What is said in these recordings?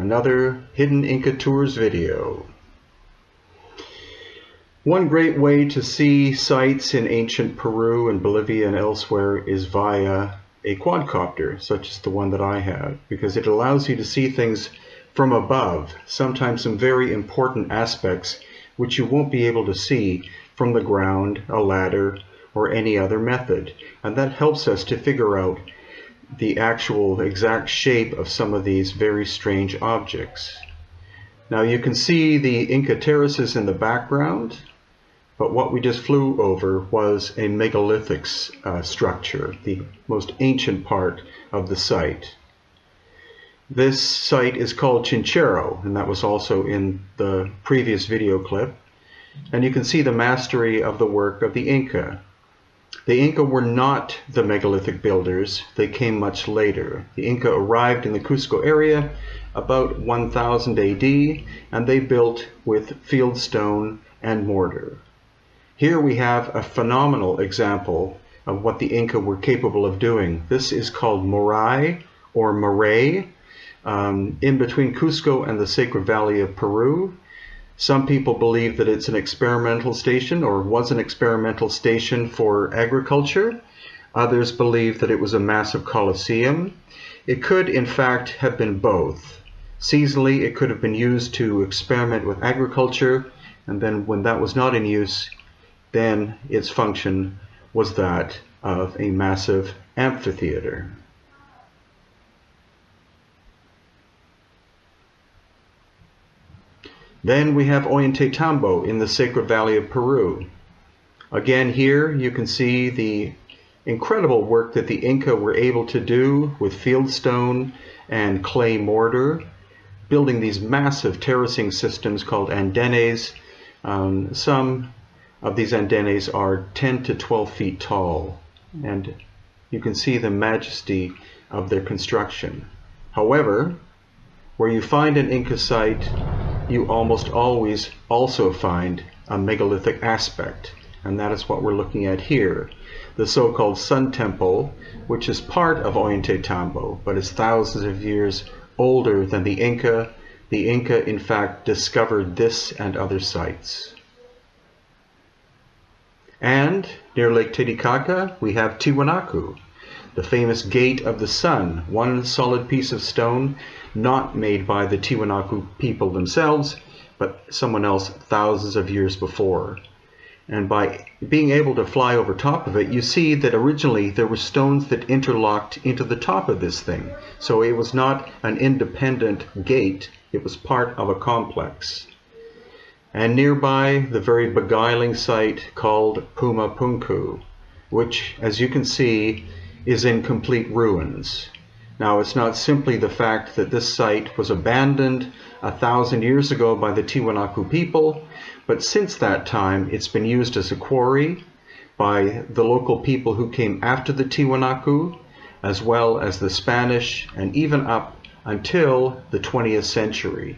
another Hidden Inca Tours video. One great way to see sites in ancient Peru and Bolivia and elsewhere is via a quadcopter, such as the one that I have, because it allows you to see things from above, sometimes some very important aspects which you won't be able to see from the ground, a ladder, or any other method. And that helps us to figure out the actual exact shape of some of these very strange objects. Now you can see the Inca terraces in the background, but what we just flew over was a megalithic structure, the most ancient part of the site. This site is called Chinchero, and that was also in the previous video clip. And you can see the mastery of the work of the Inca. The Inca were not the megalithic builders, they came much later. The Inca arrived in the Cusco area about 1000 AD, and they built with fieldstone and mortar. Here we have a phenomenal example of what the Inca were capable of doing. This is called Moray or Maray, in between Cusco and the Sacred Valley of Peru. Some people believe that it's an experimental station or was an experimental station for agriculture. Others believe that it was a massive coliseum. It could in fact have been both. Seasonally it could have been used to experiment with agriculture, and then when that was not in use, then its function was that of a massive amphitheater. Then we have Ollantaytambo in the Sacred Valley of Peru. Again, here you can see the incredible work that the Inca were able to do with fieldstone and clay mortar, building these massive terracing systems called andenes. Some of these andenes are 10 to 12 feet tall, and you can see the majesty of their construction. However, where you find an Inca site, you almost always also find a megalithic aspect, and that is what we're looking at here. The so-called Sun Temple, which is part of Ollantaytambo, but is thousands of years older than the Inca. The Inca, in fact, discovered this and other sites. And near Lake Titicaca, we have Tiwanaku, the famous Gate of the Sun, one solid piece of stone, not made by the Tiwanaku people themselves, but someone else thousands of years before. And by being able to fly over top of it, you see that originally there were stones that interlocked into the top of this thing. So it was not an independent gate, it was part of a complex. And nearby, the very beguiling site called Puma Punku, which, as you can see, is in complete ruins. Now, it's not simply the fact that this site was abandoned 1,000 years ago by the Tiwanaku people, but since that time it's been used as a quarry by the local people who came after the Tiwanaku, as well as the Spanish, and even up until the 20th century.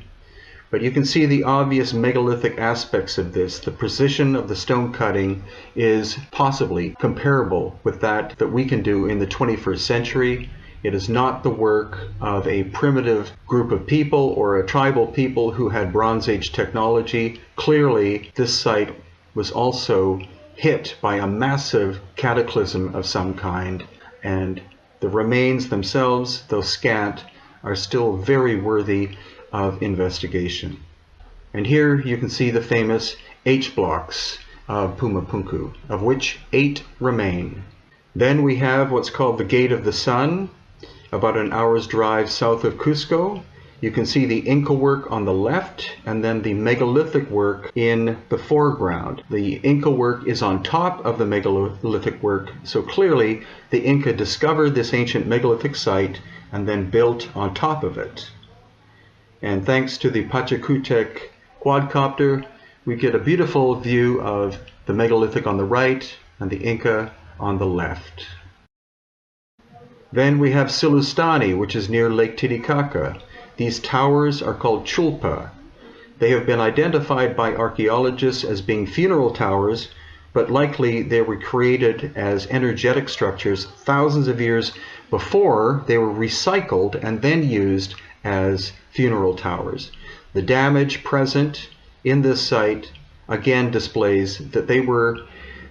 But you can see the obvious megalithic aspects of this. The precision of the stone cutting is possibly comparable with that we can do in the 21st century. It is not the work of a primitive group of people or a tribal people who had Bronze Age technology. Clearly, this site was also hit by a massive cataclysm of some kind, and the remains themselves, though scant, are still very worthy of investigation. And here you can see the famous H blocks of Puma Punku, of which 8 remain. Then we have what's called the Gate of the Sun, about an hour's drive south of Cusco. You can see the Inca work on the left, and then the megalithic work in the foreground. The Inca work is on top of the megalithic work, so clearly the Inca discovered this ancient megalithic site and then built on top of it. And thanks to the Pachacutec quadcopter, we get a beautiful view of the megalithic on the right and the Inca on the left. Then we have Silustani, which is near Lake Titicaca. These towers are called chulpa. They have been identified by archaeologists as being funeral towers, but likely they were created as energetic structures thousands of years before they were recycled and then used as funeral towers. The damage present in this site again displays that they were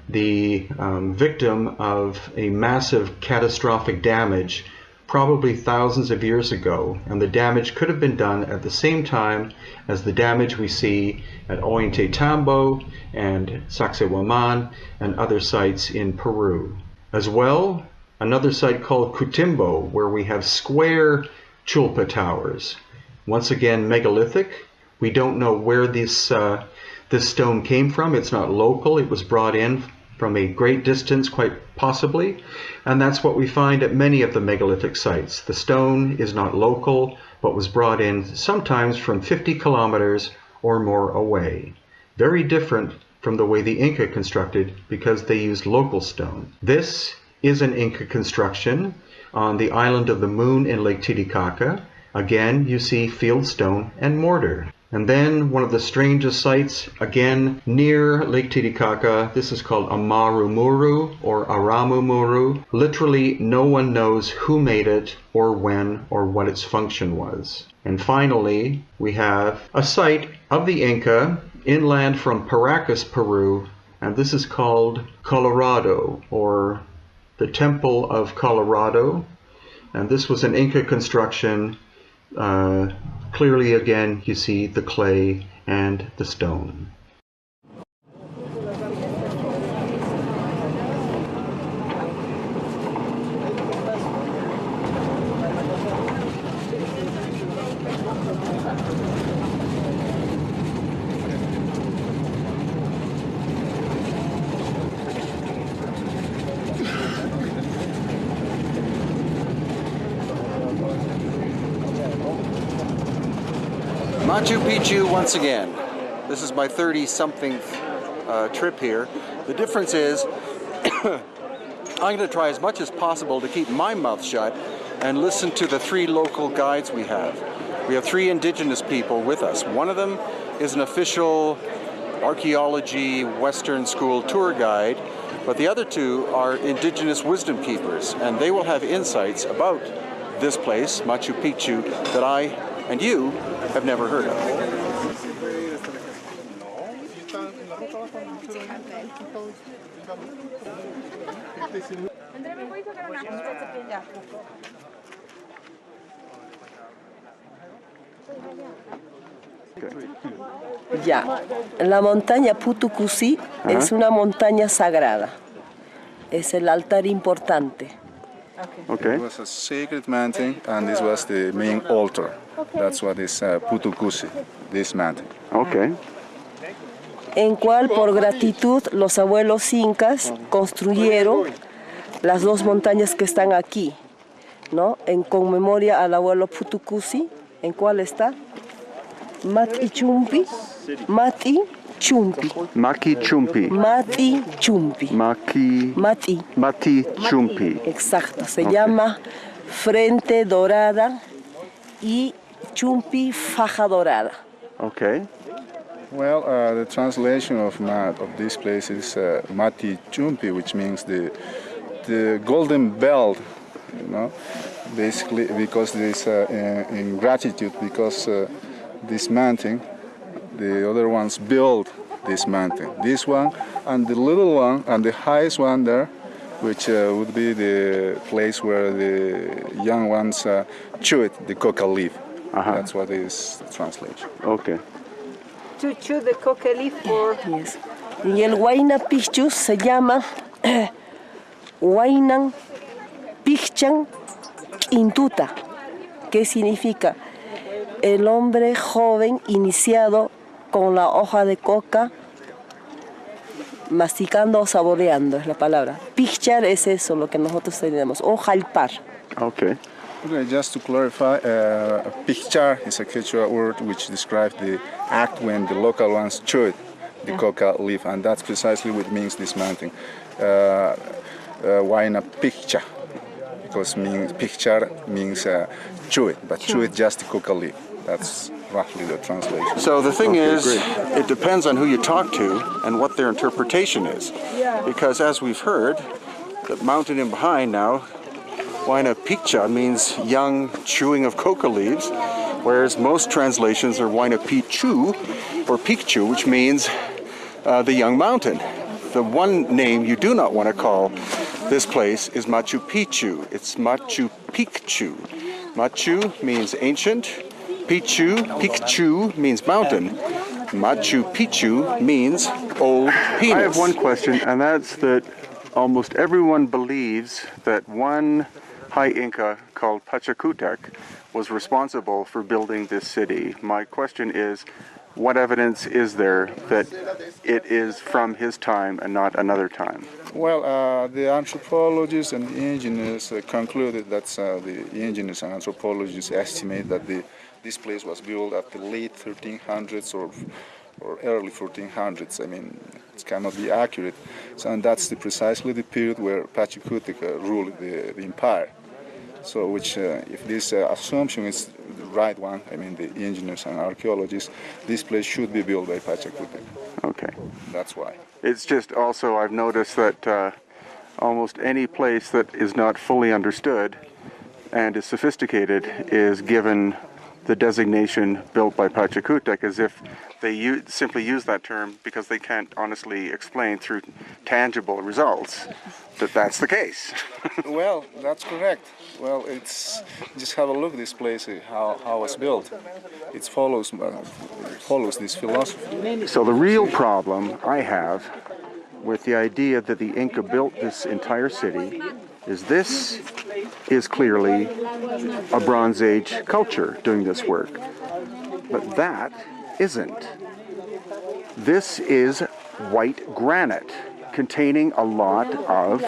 the victim of a massive catastrophic damage probably thousands of years ago, and the damage could have been done at the same time as the damage we see at Ollantaytambo and Sacsayhuaman and other sites in Peru. As well, another site called Cutimbo, where we have square chulpa towers. Once again, megalithic. We don't know where this stone came from. It's not local. It was brought in from a great distance, quite possibly, and that's what we find at many of the megalithic sites. The stone is not local, but was brought in sometimes from 50 kilometers or more away. Very different from the way the Inca constructed, because they used local stone. This is an Inca construction on the island of the Moon in Lake Titicaca. Again, you see field stone and mortar. And then one of the strangest sites, again near Lake Titicaca, this is called Amarumuru or Aramumuru. Literally no one knows who made it or when or what its function was. And finally, we have a site of the Inca inland from Paracas, Peru, and this is called Colorado, or the Temple of Colorado. And this was an Inca construction. Clearly, again, you see the clay and the stone. Machu Picchu once again. This is my 30-something trip here. The difference is I'm going to try as much as possible to keep my mouth shut and listen to the 3 local guides we have. We have 3 indigenous people with us. One of them is an official archaeology Western school tour guide, but the other 2 are indigenous wisdom keepers, and they will have insights about this place, Machu Picchu, that I and you have never heard of. Ya, la montaña Putucusi es una montaña sagrada. Es el altar importante. Okay. It was a sacred mountain, and this was the main altar. That's what is Putucusi, this mountain. Okay. En cual, por gratitud, los abuelos incas construyeron las 2 montañas que están aquí, ¿no? En conmemoria al abuelo Putucusi, ¿en cuál está? Mati Chumpi. Mati Chumpi. Maki Chumpi. Mati Chumpi. Mati Chumpi. Exacto, se llama Frente Dorada y Chumpi Faja Dorada. Okay. Well, the translation of this place is Mati Chumpi, which means the golden belt, you know, basically because this in gratitude, because this mountain, the other ones built this mountain. This one and the little one and the highest one there, which would be the place where the young ones chew it, the coca leaf. That's what is the translation. Okay. To chew the coca leaf for... Yes. Y el Huayna Picchu se llama Huaynan Picchan Intuta, que significa el hombre joven iniciado con la hoja de coca, masticando o saboreando, es la palabra. Pichar es eso, lo que nosotros tenemos, o jalpar. Okay. Okay, just to clarify, pichar is a Quechua word which describes the act when the local ones chew the coca leaf, and that's precisely what means this mountain. Huayna Picha, because pichar means chew it, but chew it just the coca leaf. That's roughly the translation. So the thing is, great. It depends on who you talk to and what their interpretation is. Because as we've heard, the mountain in behind now, Huayna Piccha means young chewing of coca leaves. whereas most translations are Huayna Picchu, or Picchu, which means the young mountain. The one name you do not want to call this place is Machu Picchu. It's Machu Picchu. Machu means ancient, Picchu means mountain. Machu Picchu means old penis. I have one question, and that's that almost everyone believes that one high Inca called Pachacutec was responsible for building this city. My question is, what evidence is there that it is from his time and not another time? Well, the anthropologists and the engineers concluded that the engineers and anthropologists estimate that this place was built at the late 1300s or early 1400s. I mean, it cannot be accurate. So, and that's precisely the period where Pachacutec ruled the empire. So, which, if this assumption is the right one, I mean, the engineers and archaeologists, this place should be built by Pachacutec. Okay. That's why. It's just also, I've noticed that almost any place that is not fully understood and is sophisticated is given the designation built by Pachacutec, as if they simply use that term because they can't honestly explain through tangible results that that's the case. Well, that's correct. Well, just have a look at this place, how it's built. It follows this philosophy. So the real problem I have with the idea that the Inca built this entire city is this is clearly a Bronze Age culture doing this work. But that isn't. This is white granite containing a lot of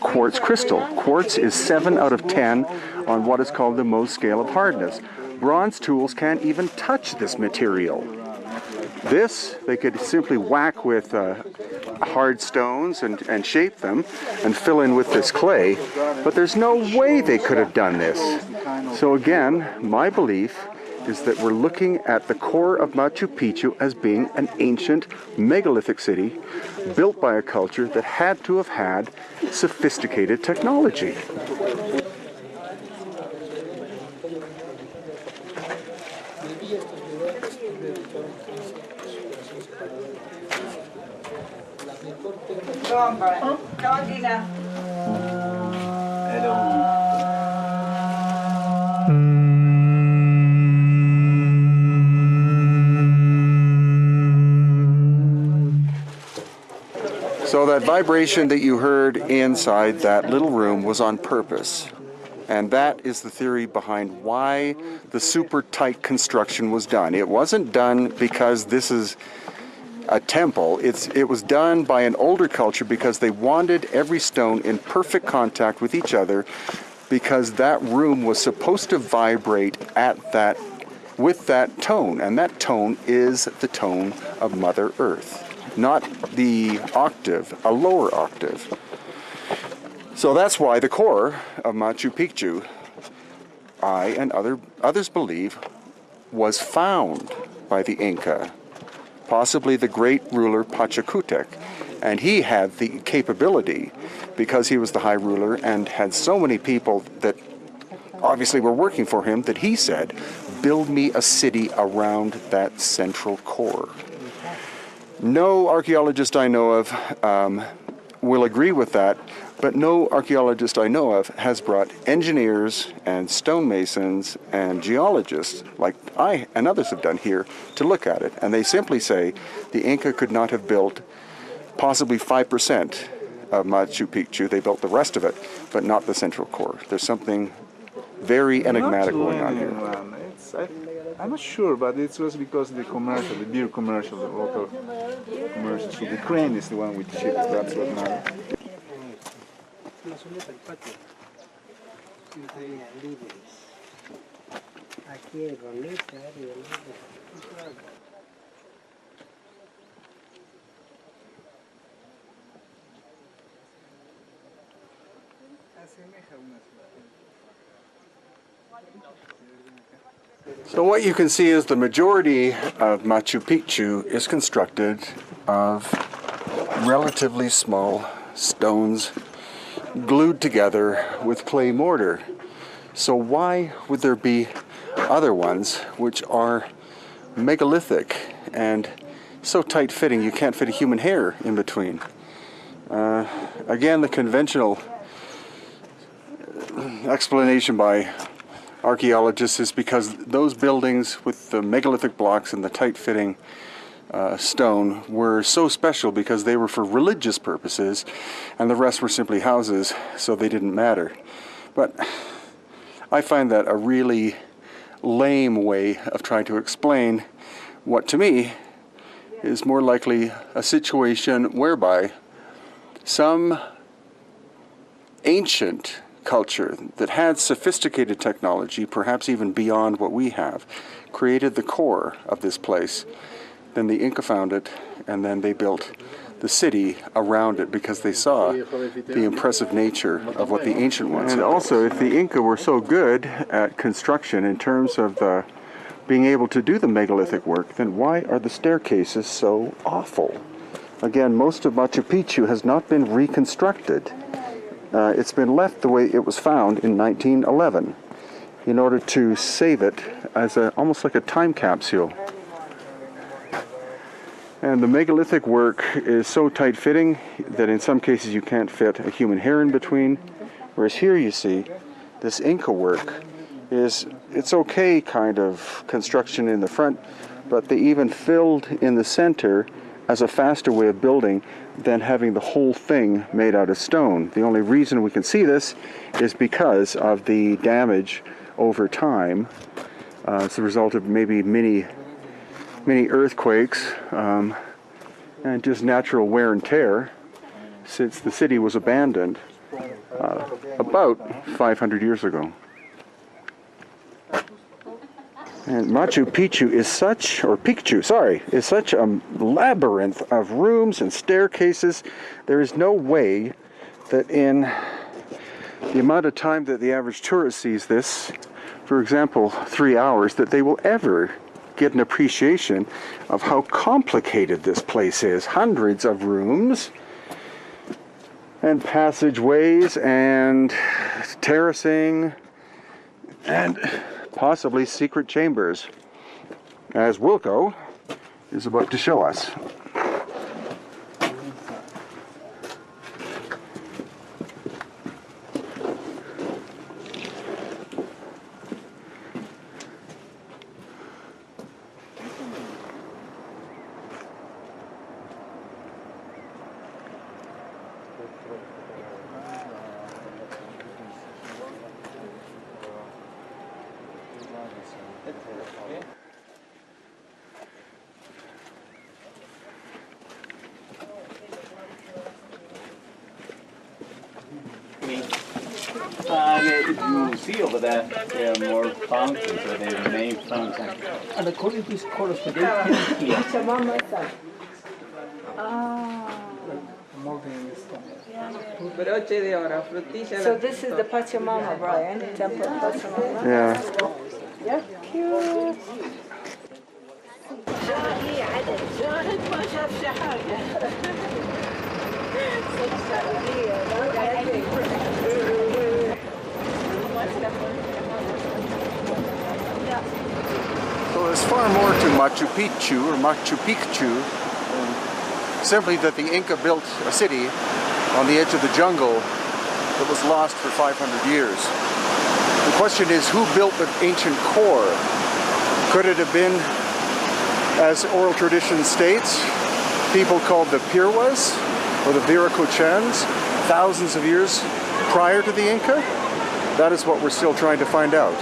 quartz crystal. Quartz is 7 out of 10 on what is called the Mohs scale of hardness. Bronze tools can't even touch this material. This, they could simply whack with hard stones and shape them and fill in with this clay, but there's no way they could have done this. So again, my belief is that we're looking at the core of Machu Picchu as being an ancient megalithic city built by a culture that had to have had sophisticated technology. So that vibration that you heard inside that little room was on purpose. And that is the theory behind why the super tight construction was done. It wasn't done because this is a temple. It was done by an older culture because they wanted every stone in perfect contact with each other, because that room was supposed to vibrate with that tone, and that tone is the tone of Mother Earth, not the octave, a lower octave. So that's why the core of Machu Picchu, I and others believe, was found by the Inca, possibly the great ruler Pachacutec, and he had the capability, because he was the high ruler and had so many people that obviously were working for him, that he said, build me a city around that central core. No archaeologist I know of will agree with that, but no archaeologist I know of has brought engineers and stonemasons and geologists, like I and others have done here, to look at it. And they simply say the Inca could not have built possibly 5% of Machu Picchu. They built the rest of it, but not the central core. There's something very enigmatic going on here. I'm not sure, but it was because the commercial, the beer commercial, the local commercial. So the crane is the one with ship. That's what matters. So what you can see is the majority of Machu Picchu is constructed of relatively small stones glued together with clay mortar. So why would there be other ones which are megalithic and so tight-fitting you can't fit a human hair in between. Again, the conventional explanation by archaeologists is because those buildings with the megalithic blocks and the tight-fitting stone were so special because they were for religious purposes and the rest were simply houses, so they didn't matter. But I find that a really lame way of trying to explain what to me is more likely a situation whereby some ancient culture that had sophisticated technology, perhaps even beyond what we have, created the core of this place. Then the Inca found it, and then they built the city around it because they saw the impressive nature of what the ancient ones. And also, if the Inca were so good at construction in terms of being able to do the megalithic work, then why are the staircases so awful? Again, most of Machu Picchu has not been reconstructed. It's been left the way it was found in 1911 in order to save it as almost like a time capsule. And the megalithic work is so tight-fitting that in some cases you can't fit a human hair in between. Whereas here you see this Inca work it's okay kind of construction in the front, but they even filled in the center as a faster way of building than having the whole thing made out of stone. The only reason we can see this is because of the damage over time. It's the result of maybe many earthquakes and just natural wear and tear since the city was abandoned about 500 years ago. And Machu Picchu is such, or Picchu, sorry, is such a labyrinth of rooms and staircases. There is no way that in the amount of time that the average tourist sees this, for example, 3 hours, that they will ever get an appreciation of how complicated this place is. Hundreds of rooms and passageways and terracing and possibly secret chambers, as Wilco is about to show us. You see over there are more fountains, or the main fountain. And according to these colors, they came here. So this is the Pachamama, Brian, temple of Pachamama. Yeah. Yeah, cute. So there's far more to Machu Picchu, or Machu Picchu, simply that the Inca built a city on the edge of the jungle that was lost for 500 years. The question is, who built the ancient core? Could it have been, as oral tradition states, people called the Pirwas or the Viracochans thousands of years prior to the Inca? That is what we're still trying to find out.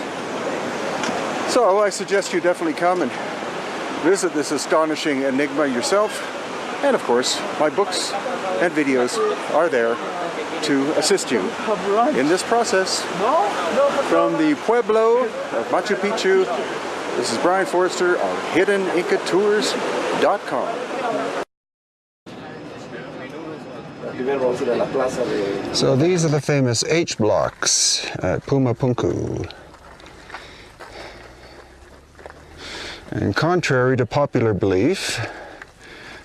So I suggest you definitely come and visit this astonishing enigma yourself. And of course, my books and videos are there to assist you in this process. From the Pueblo of Machu Picchu, this is Brien Foerster of HiddenIncaTours.com. So these are the famous H blocks at Puma, Punku. And contrary to popular belief,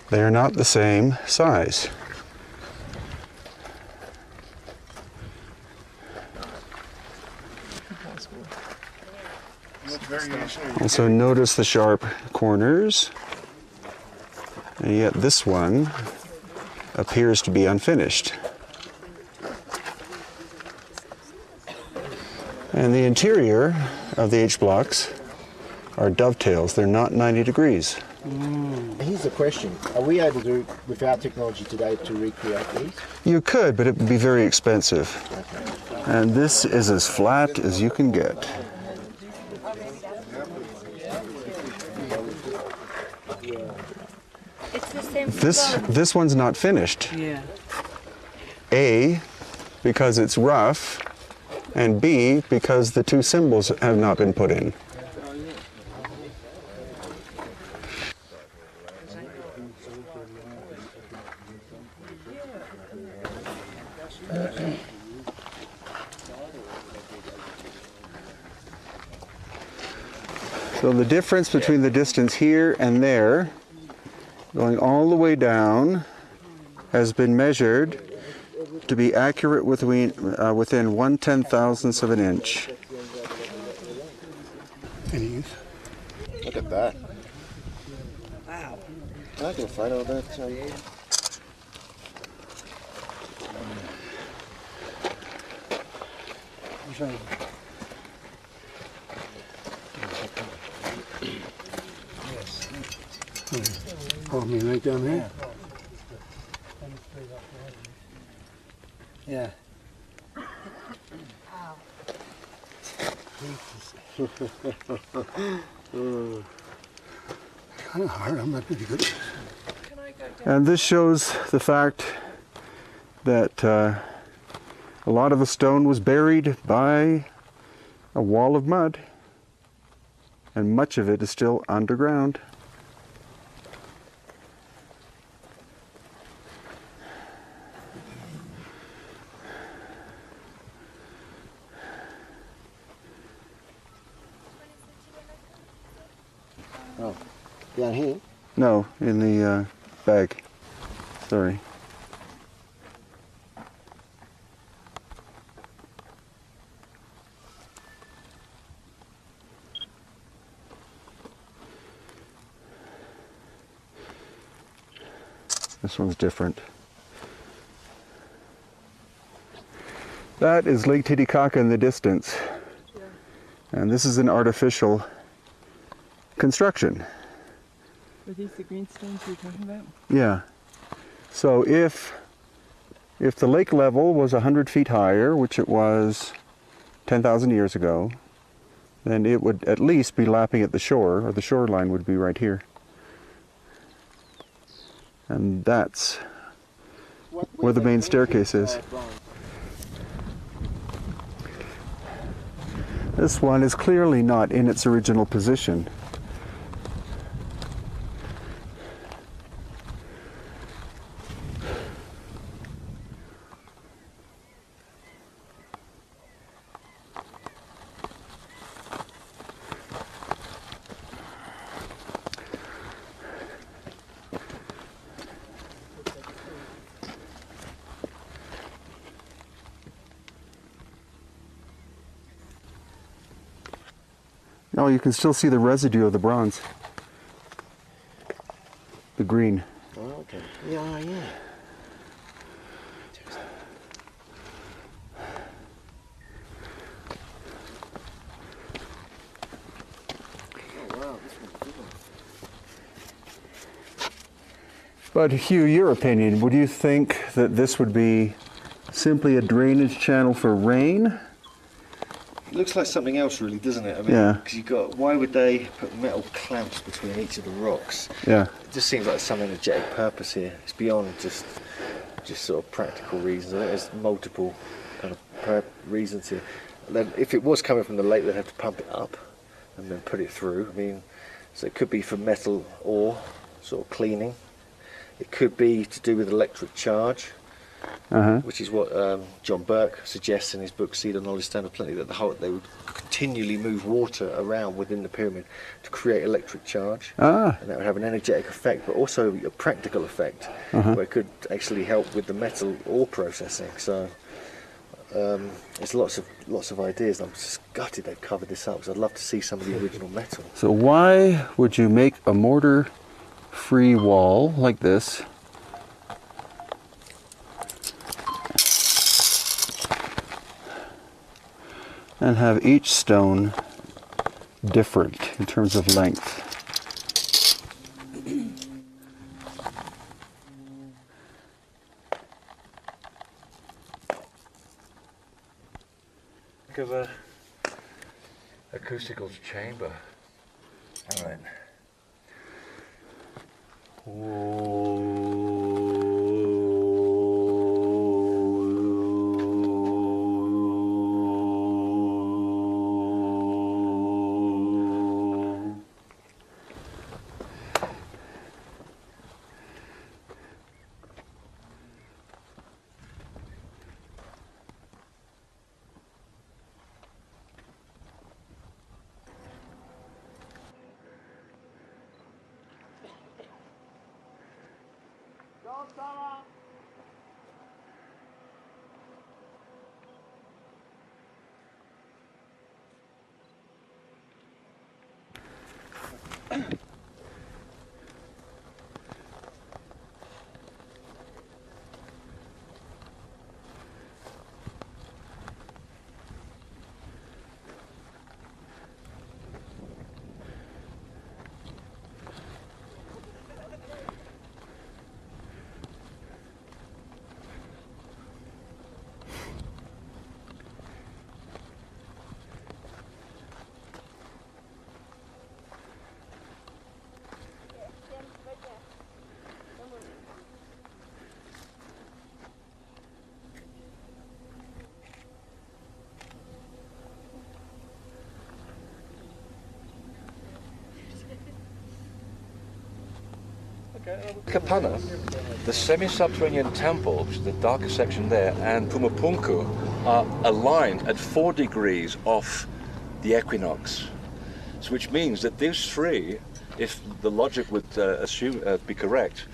they are not the same size. Also notice the sharp corners. And yet this one appears to be unfinished. And the interior of the H blocks are dovetails. They're not 90 degrees. Here's the question. Are we able to, with our technology today, to recreate these? You could, but it would be very expensive. Okay. And this is as flat as you can get. This one's not finished. Yeah. A, because it's rough, and B, because the two symbols have not been put in. So the difference between the distance here and there, going all the way down, has been measured to be accurate within 1/10,000th of an inch. Look at that. Wow. Can I get a photo of that? Oh, me right down there? Yeah. Kind of hard, I'm not pretty good. And this shows the fact that a lot of the stone was buried by a wall of mud, and much of it is still underground. Oh, down here? No, in the bag. Sorry. This one's different. That is Lake Titicaca in the distance. And this is an artificial construction. Are these the green stones you're talking about? Yeah. So if the lake level was 100 feet higher, which it was 10,000 years ago, then it would at least be lapping at the shore, or the shoreline would be right here. And that's where the main staircase is. This one is clearly not in its original position. Oh, you can still see the residue of the bronze. The green. Oh, okay. Yeah, yeah. Oh, wow, this one's a good one. But Hugh, your opinion, would you think that this would be simply a drainage channel for rain? It looks like something else, really, doesn't it? I mean, Yeah. because you got, why would they put metal clamps between each of the rocks? Yeah. It just seems like some energetic purpose here. It's beyond just sort of practical reasons. I think there's multiple kind of reasons here. Then, if it was coming from the lake, they'd have to pump it up and then put it through. I mean, so it could be for metal ore, sort of cleaning. It could be to do with electric charge. Which is what John Burke suggests in his book Seed of Knowledge, Stand of Plenty, that they would continually move water around within the pyramid to create electric charge, and that would have an energetic effect, but also a practical effect, where it could actually help with the metal ore processing. So there's lots of ideas. I'm just gutted they've covered this up because I'd love to see some of the original metal. So why would you make a mortar-free wall like this and have each stone different in terms of length? Of a acoustical chamber. All right. Kapana, the semi-subterranean temple, which is the darker section there, and Punku are aligned at 4 degrees off the equinox. So which means that these three, if the logic would be correct,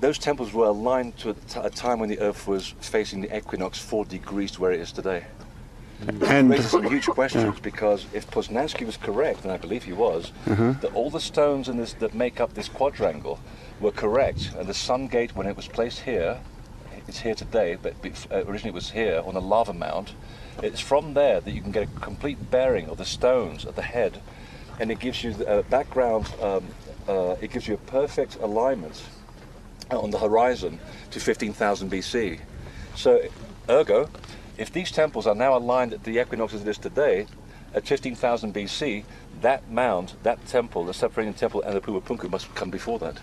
those temples were aligned to a time when the Earth was facing the equinox 4 degrees to where it is today. And it raises some huge questions, because if Poznański was correct, and I believe he was, that all the stones in this that make up this quadrangle were correct, and the sun gate, when it was placed here, it's here today, but originally it was here on a lava mound. It's from there that you can get a complete bearing of the stones at the head, and it gives you a background, it gives you a perfect alignment on the horizon to 15,000 BC. So, ergo, if these temples are now aligned at the equinox as it is today, at 15,000 BC, that mound, that temple, the subterranean temple and the Punku must come before that.